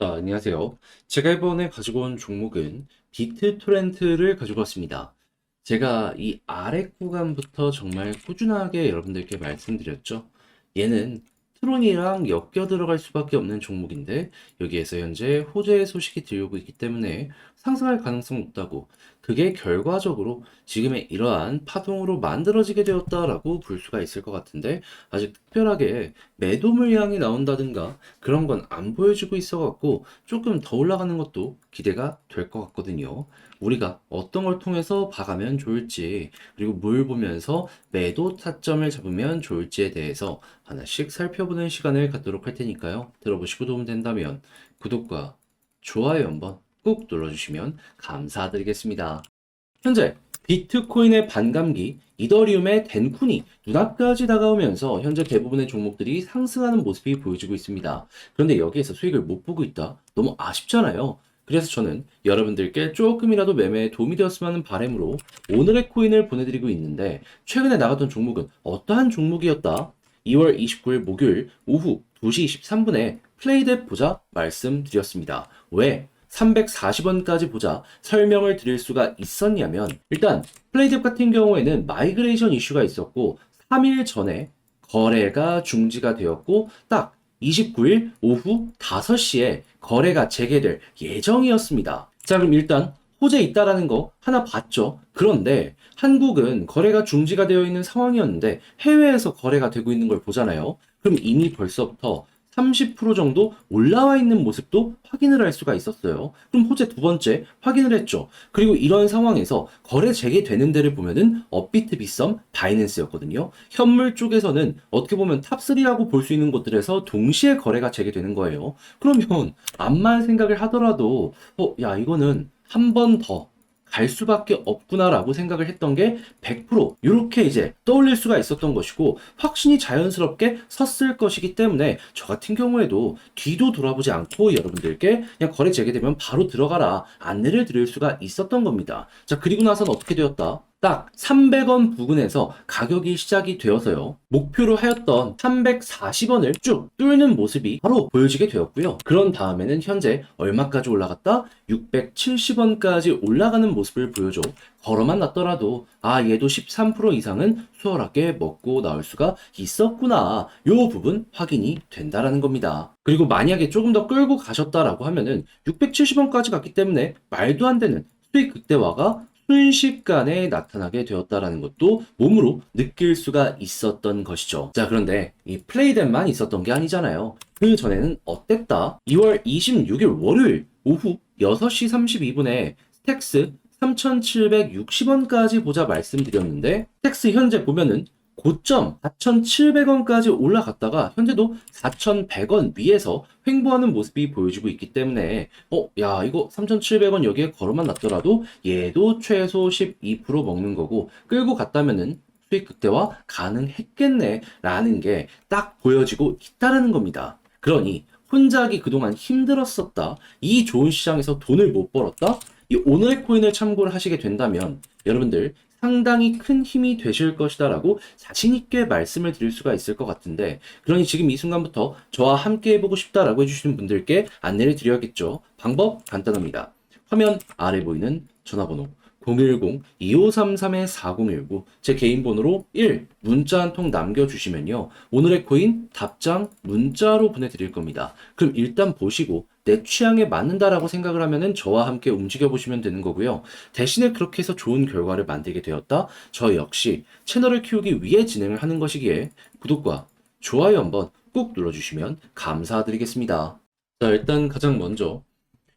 안녕하세요. 제가 이번에 가지고 온 종목은 비트토렌트를 가지고 왔습니다. 제가 이 아래 구간부터 정말 꾸준하게 여러분들께 말씀드렸죠. 얘는 트론이랑 엮여 들어갈 수밖에 없는 종목인데 여기에서 현재 호재의 소식이 들려오고 있기 때문에 상승할 가능성 높다고, 그게 결과적으로 지금의 이러한 파동으로 만들어지게 되었다라고 볼 수가 있을 것 같은데, 아직 특별하게 매도 물량이 나온다든가 그런 건 안 보여주고 있어 갖고 조금 더 올라가는 것도 기대가 될 것 같거든요. 우리가 어떤 걸 통해서 봐가면 좋을지, 그리고 뭘 보면서 매도 타점을 잡으면 좋을지에 대해서 하나씩 살펴보는 시간을 갖도록 할 테니까요. 들어보시고 도움 된다면 구독과 좋아요 한번 꾹 눌러주시면 감사드리겠습니다. 현재 비트코인의 반감기, 이더리움의 덴쿤이 눈앞까지 다가오면서 현재 대부분의 종목들이 상승하는 모습이 보여지고 있습니다. 그런데 여기에서 수익을 못 보고 있다? 너무 아쉽잖아요. 그래서 저는 여러분들께 조금이라도 매매에 도움이 되었으면 하는 바람으로 오늘의 코인을 보내드리고 있는데, 최근에 나갔던 종목은 어떠한 종목이었다? 2월 29일 목요일 오후 2시 23분에 플레이댓 보자 말씀드렸습니다. 왜 340원까지 보자 설명을 드릴 수가 있었냐면, 일단 플레이뎁 같은 경우에는 마이그레이션 이슈가 있었고 3일 전에 거래가 중지가 되었고 딱 29일 오후 5시에 거래가 재개될 예정이었습니다. 자, 그럼 일단 호재 있다라는 거 하나 봤죠. 그런데 한국은 거래가 중지가 되어 있는 상황이었는데 해외에서 거래가 되고 있는 걸 보잖아요. 그럼 이미 벌써부터 30% 정도 올라와 있는 모습도 확인을 할 수가 있었어요. 그럼 호재 두 번째 확인을 했죠. 그리고 이런 상황에서 거래 재개되는 데를 보면은 업비트, 빗썸, 바이낸스였거든요. 현물 쪽에서는 어떻게 보면 탑3라고 볼 수 있는 곳들에서 동시에 거래가 재개되는 거예요. 그러면 암만 생각을 하더라도 야, 이거는 한 번 더 갈 수밖에 없구나라고 생각을 했던 게 100% 이렇게 이제 떠올릴 수가 있었던 것이고, 확신이 자연스럽게 섰을 것이기 때문에 저 같은 경우에도 뒤도 돌아보지 않고 여러분들께 그냥 거래 재개되면 바로 들어가라 안내를 드릴 수가 있었던 겁니다. 자, 그리고 나서는 어떻게 되었다? 딱 300원 부근에서 가격이 시작이 되어서요, 목표로 하였던 340원을 쭉 뚫는 모습이 바로 보여지게 되었고요. 그런 다음에는 현재 얼마까지 올라갔다? 670원까지 올라가는 모습을 보여줘. 걸어만 놨더라도 얘도 13% 이상은 수월하게 먹고 나올 수가 있었구나, 요 부분 확인이 된다라는 겁니다. 그리고 만약에 조금 더 끌고 가셨다라고 하면은 670원까지 갔기 때문에 말도 안 되는 수익 극대화가 순식간에 나타나게 되었다라는 것도 몸으로 느낄 수가 있었던 것이죠. 자, 그런데 이 플레이댓만 있었던 게 아니잖아요. 그 전에는 어땠다? 2월 26일 월요일 오후 6시 32분에 스택스 3,760원까지 보자 말씀드렸는데, 스택스 현재 보면은 고점 4,700원까지 올라갔다가 현재도 4,100원 위에서 횡보하는 모습이 보여지고 있기 때문에 야, 이거 3,700원 여기에 걸어만 놨더라도 얘도 최소 12% 먹는 거고 끌고 갔다면은 수익 극대화 가능했겠네 라는 게 딱 보여지고 있다라는 겁니다. 그러니 혼자 하기 그동안 힘들었었다, 이 좋은 시장에서 돈을 못 벌었다, 이 오늘의 코인을 참고를 하시게 된다면 여러분들 상당히 큰 힘이 되실 것이다라고 자신있게 말씀을 드릴 수가 있을 것 같은데, 그러니 지금 이 순간부터 저와 함께 해보고 싶다라고 해주시는 분들께 안내를 드려야겠죠. 방법 간단합니다. 화면 아래 보이는 전화번호 010-2533-4019, 제 개인 번호로 1 문자 한 통 남겨주시면요, 오늘의 코인 답장 문자로 보내드릴 겁니다. 그럼 일단 보시고 내 취향에 맞는다라고 생각을 하면은 저와 함께 움직여 보시면 되는 거고요. 대신에 그렇게 해서 좋은 결과를 만들게 되었다, 저 역시 채널을 키우기 위해 진행을 하는 것이기에 구독과 좋아요 한번 꾹 눌러주시면 감사드리겠습니다. 자, 일단 가장 먼저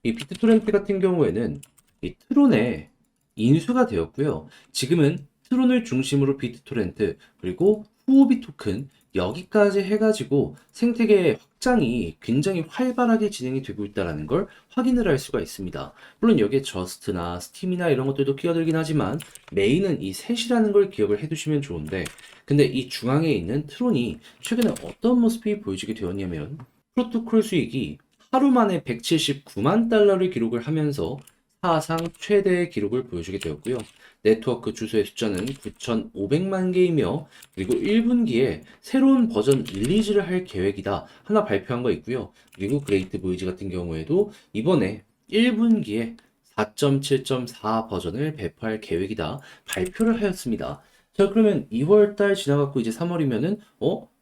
이 비트토렌트 같은 경우에는 이 트론에 인수가 되었고요. 지금은 트론을 중심으로 비트토렌트 그리고 후오비 토큰 여기까지 해가지고 생태계 확장이 굉장히 활발하게 진행이 되고 있다는 걸 확인을 할 수가 있습니다. 물론 여기에 저스트나 스팀이나 이런 것들도 끼어들긴 하지만 메인은 이 셋이라는 걸 기억을 해두시면 좋은데, 근데 이 중앙에 있는 트론이 최근에 어떤 모습이 보여지게 되었냐면, 프로토콜 수익이 하루 만에 179만 달러를 기록을 하면서 사상 최대의 기록을 보여주게 되었고요. 네트워크 주소의 숫자는 9,500만 개이며 그리고 1분기에 새로운 버전 릴리즈를 할 계획이다 하나 발표한 거 있고요. 그리고 그레이트 보이즈 같은 경우에도 이번에 1분기에 4.7.4 버전을 배포할 계획이다 발표를 하였습니다. 자, 그러면 2월달 지나갔고 이제 3월이면은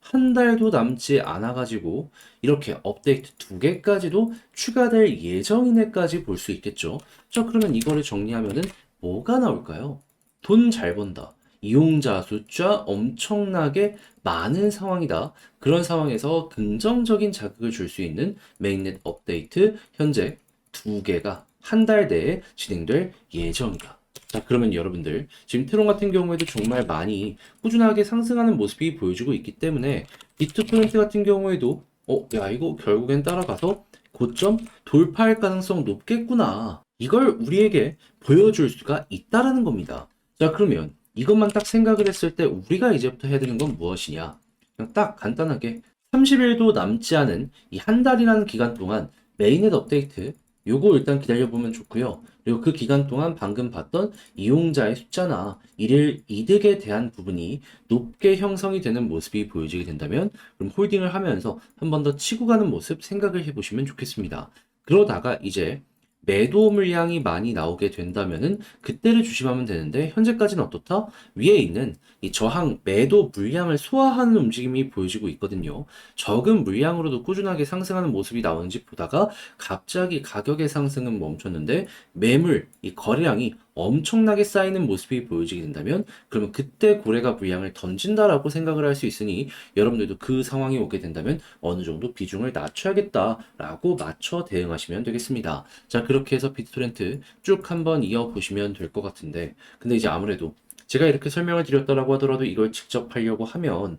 한 달도 남지 않아가지고 이렇게 업데이트 2개까지도 추가될 예정이네까지 볼 수 있겠죠. 자, 그러면 이거를 정리하면은 뭐가 나올까요? 돈 잘 번다. 이용자 숫자 엄청나게 많은 상황이다. 그런 상황에서 긍정적인 자극을 줄 수 있는 메인넷 업데이트 현재 2개가 한 달 내에 진행될 예정이다. 자, 그러면 여러분들, 지금 테론 같은 경우에도 정말 많이 꾸준하게 상승하는 모습이 보여주고 있기 때문에 비트코인 같은 경우에도 야, 이거 결국엔 따라가서 고점 돌파할 가능성 높겠구나. 이걸 우리에게 보여줄 수가 있다라는 겁니다. 자, 그러면 이것만 딱 생각을 했을 때 우리가 이제부터 해야 되는 건 무엇이냐? 그냥 딱 간단하게 30일도 남지 않은 이 한 달이라는 기간 동안 메인넷 업데이트 요거 일단 기다려보면 좋고요. 그리고 그 기간 동안 방금 봤던 이용자의 숫자나 일일 이득에 대한 부분이 높게 형성이 되는 모습이 보여지게 된다면 그럼 홀딩을 하면서 한 번 더 치고 가는 모습 생각을 해보시면 좋겠습니다. 그러다가 이제 매도 물량이 많이 나오게 된다면은 그때를 조심하면 되는데 현재까지는 어떻다? 위에 있는 이 저항 매도 물량을 소화하는 움직임이 보여지고 있거든요. 적은 물량으로도 꾸준하게 상승하는 모습이 나오는지 보다가 갑자기 가격의 상승은 멈췄는데 매물, 이 거래량이 엄청나게 쌓이는 모습이 보여지게 된다면 그러면 그때 고래가 물량을 던진다라고 생각을 할 수 있으니 여러분들도 그 상황이 오게 된다면 어느 정도 비중을 낮춰야겠다라고 맞춰 대응하시면 되겠습니다. 자, 그렇게 해서 비트토렌트 쭉 한번 이어보시면 될 것 같은데 근데 이제 아무래도 제가 이렇게 설명을 드렸다라고 하더라도 이걸 직접 하려고 하면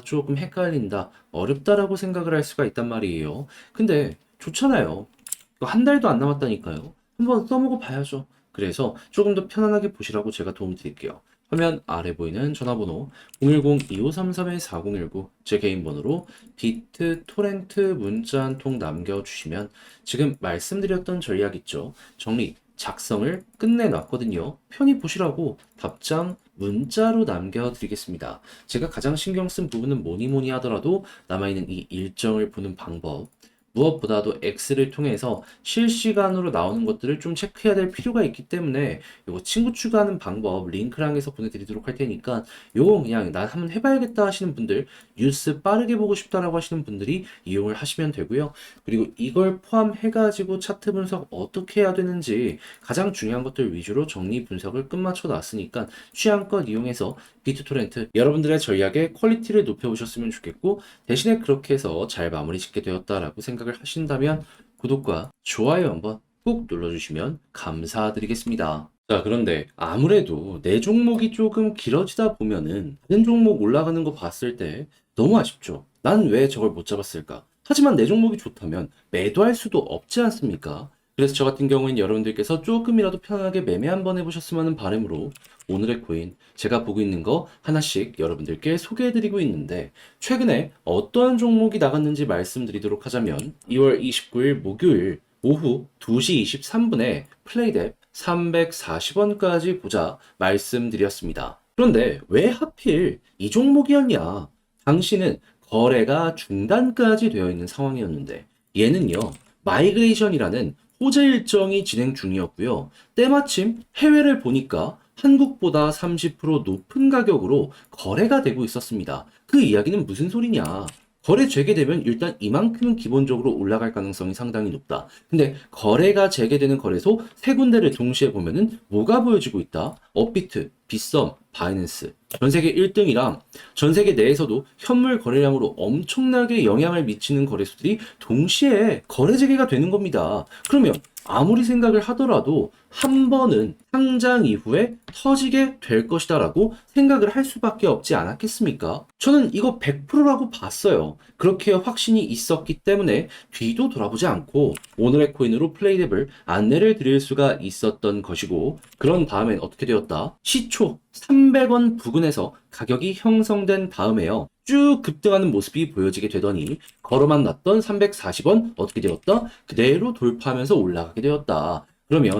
조금 헷갈린다, 어렵다라고 생각을 할 수가 있단 말이에요. 근데 좋잖아요. 이거 한 달도 안 남았다니까요. 한번 써보고 봐야죠. 그래서 조금 더 편안하게 보시라고 제가 도움 드릴게요. 화면 아래 보이는 전화번호 010-2533-4019 제 개인 번호로 비트 토렌트 문자 한 통 남겨주시면 지금 말씀드렸던 전략 있죠. 정리, 작성을 끝내놨거든요. 편히 보시라고 답장 문자로 남겨드리겠습니다. 제가 가장 신경 쓴 부분은 뭐니 뭐니 하더라도 남아있는 이 일정을 보는 방법, 무엇보다도 X를 통해서 실시간으로 나오는 것들을 좀 체크해야 될 필요가 있기 때문에 이거 친구 추가하는 방법 링크랑 해서 보내드리도록 할 테니까 요거 그냥 난 한번 해봐야겠다 하시는 분들, 뉴스 빠르게 보고 싶다라고 하시는 분들이 이용을 하시면 되고요. 그리고 이걸 포함해가지고 차트 분석 어떻게 해야 되는지 가장 중요한 것들 위주로 정리 분석을 끝마쳐 놨으니까 취향껏 이용해서 비트토렌트 여러분들의 전략의 퀄리티를 높여보셨으면 좋겠고 대신에 그렇게 해서 잘 마무리 짓게 되었다라고 생각을 하신다면 구독과 좋아요 한번 꾹 눌러주시면 감사드리겠습니다. 자, 그런데 아무래도 내 종목이 조금 길어지다 보면은 다른 종목 올라가는 거 봤을 때 너무 아쉽죠. 난 왜 저걸 못 잡았을까? 하지만 내 종목이 좋다면 매도할 수도 없지 않습니까? 그래서 저 같은 경우엔 여러분들께서 조금이라도 편안하게 매매 한번 해보셨으면 하는 바람으로 오늘의 코인 제가 보고 있는 거 하나씩 여러분들께 소개해드리고 있는데 최근에 어떠한 종목이 나갔는지 말씀드리도록 하자면 2월 29일 목요일 오후 2시 23분에 플레이뎁 340원까지 보자 말씀드렸습니다. 그런데 왜 하필 이 종목이었냐? 당시는 거래가 중단까지 되어 있는 상황이었는데 얘는요 마이그레이션이라는 호재 일정이 진행 중이었고요. 때마침 해외를 보니까 한국보다 30% 높은 가격으로 거래가 되고 있었습니다. 그 이야기는 무슨 소리냐? 거래 재개되면 일단 이만큼은 기본적으로 올라갈 가능성이 상당히 높다. 근데 거래가 재개되는 거래소 세 군데를 동시에 보면은 뭐가 보여지고 있다? 업비트, 빗썸, 바이낸스. 전 세계 1등이랑 전 세계 내에서도 현물 거래량으로 엄청나게 영향을 미치는 거래소들이 동시에 거래 재개가 되는 겁니다. 그러면 아무리 생각을 하더라도 한 번은 상장 이후에 터지게 될 것이다 라고 생각을 할 수밖에 없지 않았겠습니까? 저는 이거 100%라고 봤어요. 그렇게 확신이 있었기 때문에 뒤도 돌아보지 않고 오늘의 코인으로 플레이뎁을 안내를 드릴 수가 있었던 것이고 그런 다음엔 어떻게 되었다? 시초 300원 부근에서 가격이 형성된 다음에요. 쭉 급등하는 모습이 보여지게 되더니 걸어만 놨던 340원 어떻게 되었다? 그대로 돌파하면서 올라가게 되었다. 그러면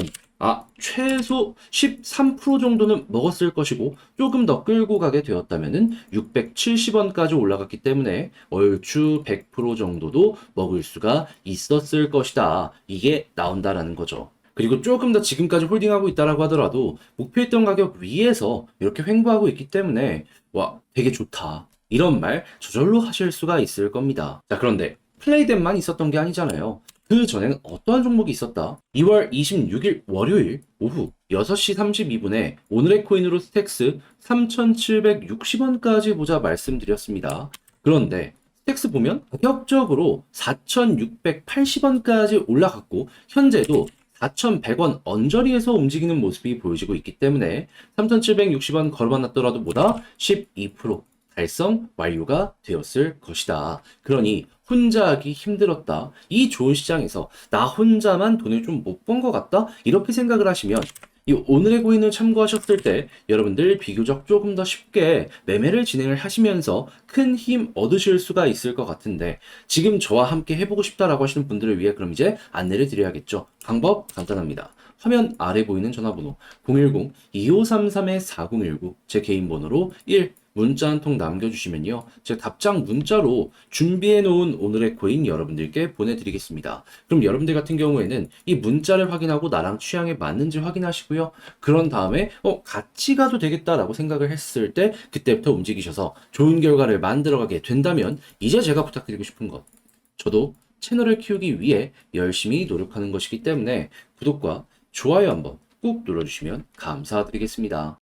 최소 13% 정도는 먹었을 것이고 조금 더 끌고 가게 되었다면은 670원까지 올라갔기 때문에 얼추 100% 정도도 먹을 수가 있었을 것이다. 이게 나온다라는 거죠. 그리고 조금 더 지금까지 홀딩하고 있다라고 하더라도 목표했던 가격 위에서 이렇게 횡보하고 있기 때문에 와, 되게 좋다. 이런 말 저절로 하실 수가 있을 겁니다. 자, 그런데 플레이됨만 있었던 게 아니잖아요. 그 전에는 어떠한 종목이 있었다? 2월 26일 월요일 오후 6시 32분에 오늘의 코인으로 스택스 3,760원까지 보자 말씀드렸습니다. 그런데 스택스 보면 가격적으로 4,680원까지 올라갔고 현재도 4,100원 언저리에서 움직이는 모습이 보여지고 있기 때문에 3,760원 걸어놨더라도 보다 12% 달성 완료가 되었을 것이다. 그러니 혼자 하기 힘들었다. 이 좋은 시장에서 나 혼자만 돈을 좀 못 번 것 같다? 이렇게 생각을 하시면 이 오늘의 고인을 참고하셨을 때 여러분들 비교적 조금 더 쉽게 매매를 진행을 하시면서 큰 힘 얻으실 수가 있을 것 같은데 지금 저와 함께 해보고 싶다라고 하시는 분들을 위해 그럼 이제 안내를 드려야겠죠. 방법 간단합니다. 화면 아래 보이는 전화번호 010-2533-4019 제 개인 번호로 1 문자 한 통 남겨주시면요. 제 답장 문자로 준비해 놓은 오늘의 코인 여러분들께 보내드리겠습니다. 그럼 여러분들 같은 경우에는 이 문자를 확인하고 나랑 취향에 맞는지 확인하시고요. 그런 다음에 같이 가도 되겠다라고 생각을 했을 때 그때부터 움직이셔서 좋은 결과를 만들어가게 된다면 이제 제가 부탁드리고 싶은 것. 저도 채널을 키우기 위해 열심히 노력하는 것이기 때문에 구독과 좋아요 한번 꾹 눌러주시면 감사드리겠습니다.